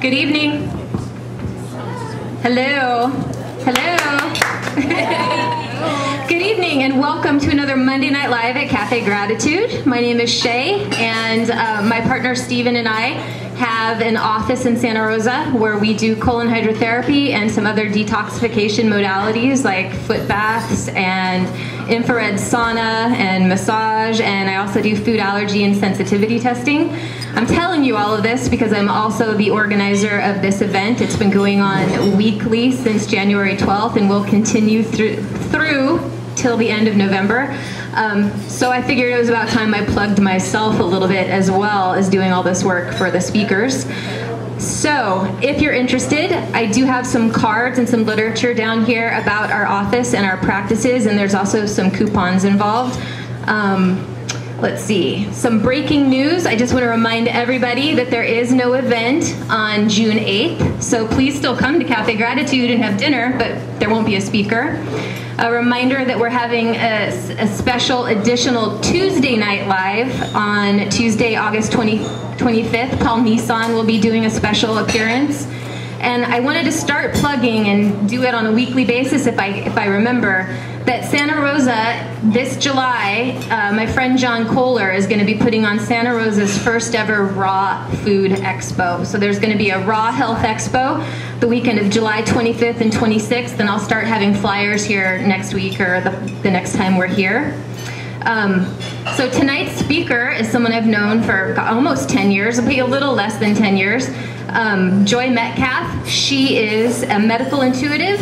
Good evening. Hello. Hello. Good evening and welcome to another Monday Night Live at Cafe Gratitude. My name is Shea, and my partner Steven and I have an office in Santa Rosa where we do colon hydrotherapy and some other detoxification modalities like foot baths and infrared sauna and massage, and I also do food allergy and sensitivity testing. I'm telling you all of this because I'm also the organizer of this event. It's been going on weekly since January 12th and will continue through till the end of November. So I figured it was about time I plugged myself a little bit as well as doing all this work for the speakers. So if you're interested, I do have some cards and some literature down here about our office and our practices, and there's also some coupons involved. Let's see, some breaking news. I just want to remind everybody that there is no event on June 8th, so please still come to Cafe Gratitude and have dinner, but there won't be a speaker. A reminder that we're having a special additional Tuesday night live on Tuesday, August 25th. Paul Nissan will be doing a special appearance. And I wanted to start plugging and do it on a weekly basis if I remember, that Santa Rosa this July, my friend John Kohler is going to be putting on Santa Rosa's first ever Raw Food Expo. So there's going to be a Raw Health Expo the weekend of July 25th and 26th, and I'll start having flyers here next week or the next time we're here. So tonight's speaker is someone I've known for almost 10 years, maybe a little less than 10 years. Joy Metcalfe. She is a medical intuitive,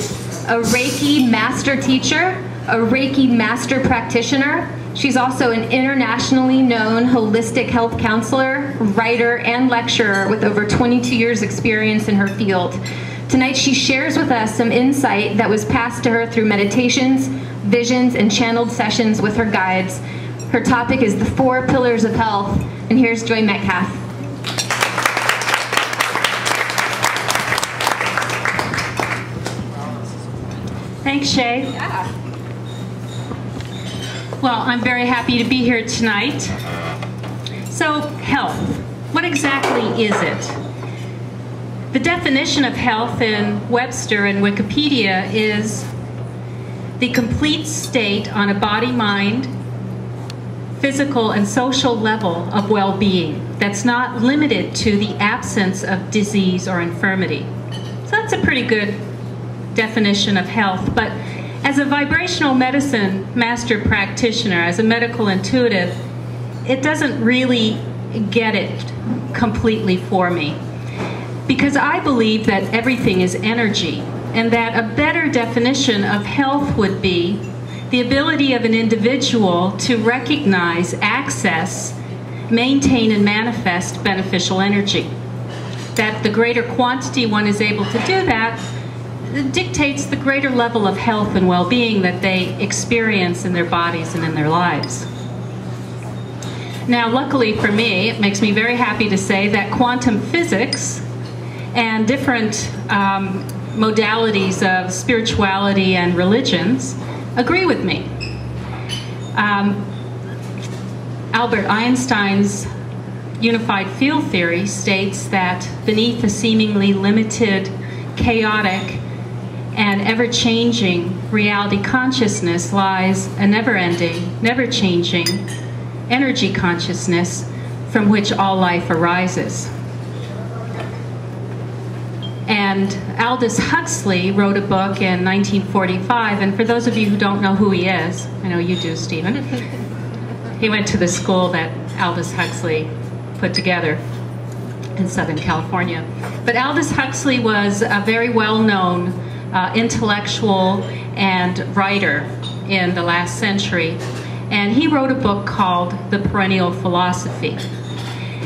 a Reiki master teacher, a Reiki master practitioner. She's also an internationally known holistic health counselor, writer, and lecturer with over 22 years experience in her field. Tonight she shares with us some insight that was passed to her through meditations, visions, and channeled sessions with her guides. Her topic is the 4 pillars of health, and here's Joy Metcalfe. Thanks, Shay. Yeah. Well, I'm very happy to be here tonight. So, health. What exactly is it? The definition of health in Webster and Wikipedia is the complete state on a body-mind, physical and social level of well-being that's not limited to the absence of disease or infirmity. So that's a pretty good definition of health. But as a vibrational medicine master practitioner, as a medical intuitive, it doesn't really get it completely for me. Because I believe that everything is energy, and that a better definition of health would be the ability of an individual to recognize, access, maintain, and manifest beneficial energy. That the greater quantity one is able to do that dictates the greater level of health and well-being that they experience in their bodies and in their lives. Now, luckily for me, it makes me very happy to say that quantum physics and different modalities of spirituality and religions agree with me. Albert Einstein's unified field theory states that beneath a seemingly limited, chaotic, and ever-changing reality consciousness lies a never-ending, never-changing energy consciousness from which all life arises. And Aldous Huxley wrote a book in 1945, and for those of you who don't know who he is, I know you do, Stephen, he went to the school that Aldous Huxley put together in Southern California. But Aldous Huxley was a very well-known intellectual and writer in the last century, and he wrote a book called The Perennial Philosophy.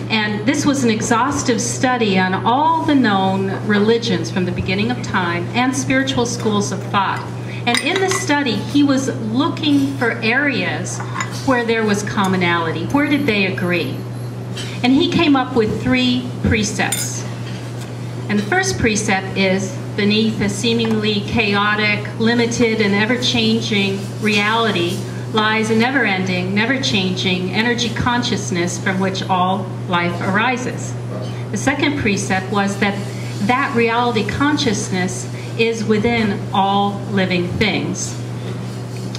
And this was an exhaustive study on all the known religions from the beginning of time and spiritual schools of thought. And in the study, he was looking for areas where there was commonality. Where did they agree? And he came up with 3 precepts. And the first precept is, beneath a seemingly chaotic, limited, and ever-changing reality lies a never-ending, never-changing energy consciousness from which all life arises. The second precept was that that reality consciousness is within all living things.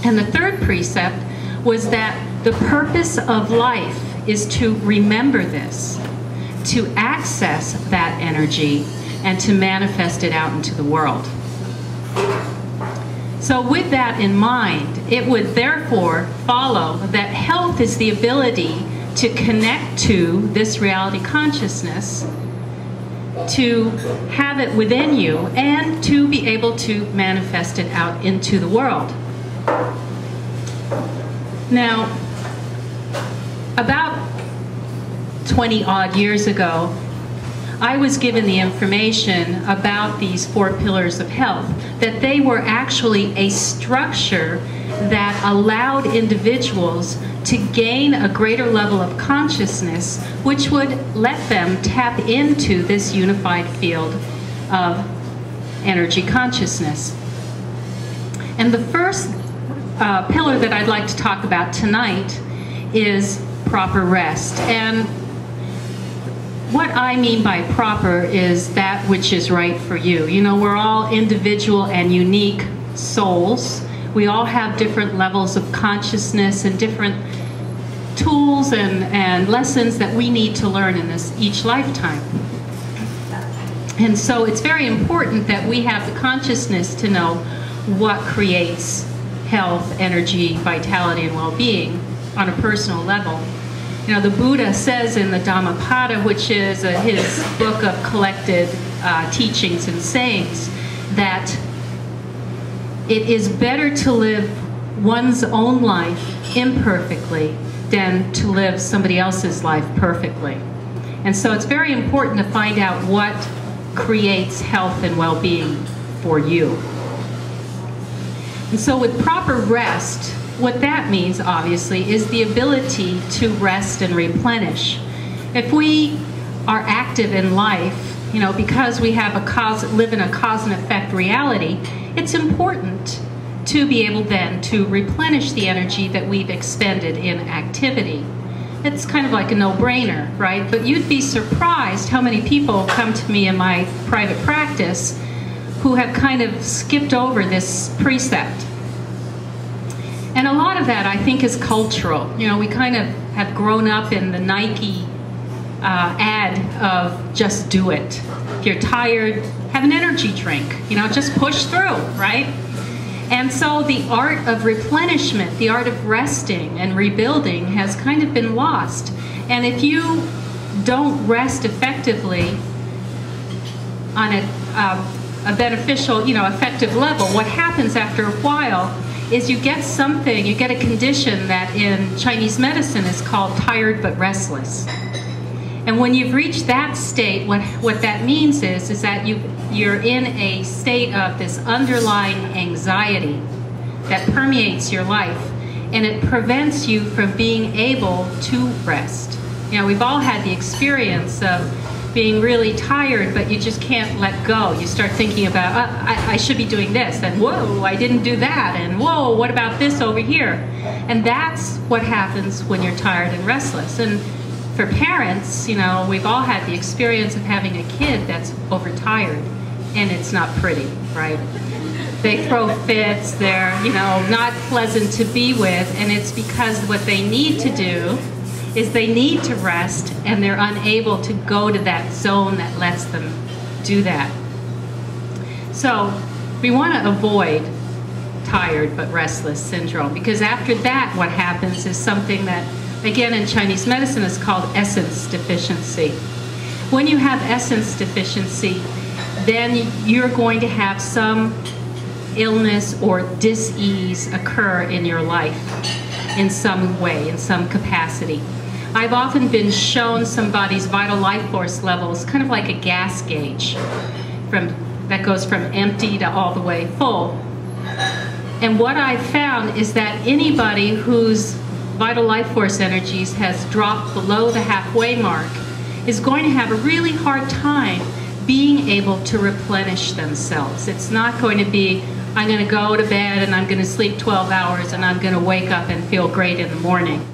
And the third precept was that the purpose of life is to remember this, to access that energy, and to manifest it out into the world. So with that in mind, it would therefore follow that health is the ability to connect to this reality consciousness, to have it within you, and to be able to manifest it out into the world. Now, about 20 odd years ago, I was given the information about these 4 pillars of health, that they were actually a structure that allowed individuals to gain a greater level of consciousness, which would let them tap into this unified field of energy consciousness. And the first pillar that I'd like to talk about tonight is proper rest. And what I mean by proper is that which is right for you. You know, we're all individual and unique souls. We all have different levels of consciousness and different tools and lessons that we need to learn in each lifetime. And so it's very important that we have the consciousness to know what creates health, energy, vitality, and well-being on a personal level. You know, the Buddha says in the Dhammapada, which is his book of collected teachings and sayings, that it is better to live one's own life imperfectly than to live somebody else's life perfectly. And so it's very important to find out what creates health and well-being for you. And so with proper rest, what that means, obviously, is the ability to rest and replenish. If we are active in life, you know, because we have live in a cause and effect reality, it's important to be able then to replenish the energy that we've expended in activity. It's kind of like a no-brainer, right? But you'd be surprised how many people come to me in my private practice who have kind of skipped over this precept. And a lot of that, I think, is cultural. You know, we kind of have grown up in the Nike ad of just do it. If you're tired, have an energy drink. You know, just push through, right? And so the art of replenishment, the art of resting and rebuilding has kind of been lost. And if you don't rest effectively on a beneficial, you know, effective level, what happens after a while is you get a condition that in Chinese medicine is called tired but restless. And when you've reached that state, what that means is that you're in a state of this underlying anxiety that permeates your life, and it prevents you from being able to rest. You know, we've all had the experience of being really tired, but you just can't let go. You start thinking about, I should be doing this, and whoa, I didn't do that, and whoa, what about this over here? And that's what happens when you're tired and restless. And for parents, you know, we've all had the experience of having a kid that's overtired, and it's not pretty, right? They throw fits, they're, you know, not pleasant to be with, and it's because what they need to do is they need to rest, and they're unable to go to that zone that lets them do that. So we want to avoid tired but restless syndrome, because after that what happens is something that, again, in Chinese medicine is called essence deficiency. When you have essence deficiency, then you're going to have some illness or dis-ease occur in your life in some way, in some capacity. I've often been shown somebody's vital life force levels, kind of like a gas gauge, that goes from empty to all the way full. And what I've found is that anybody whose vital life force energies has dropped below the halfway mark is going to have a really hard time being able to replenish themselves. It's not going to be, I'm going to go to bed and I'm going to sleep 12 hours and I'm going to wake up and feel great in the morning.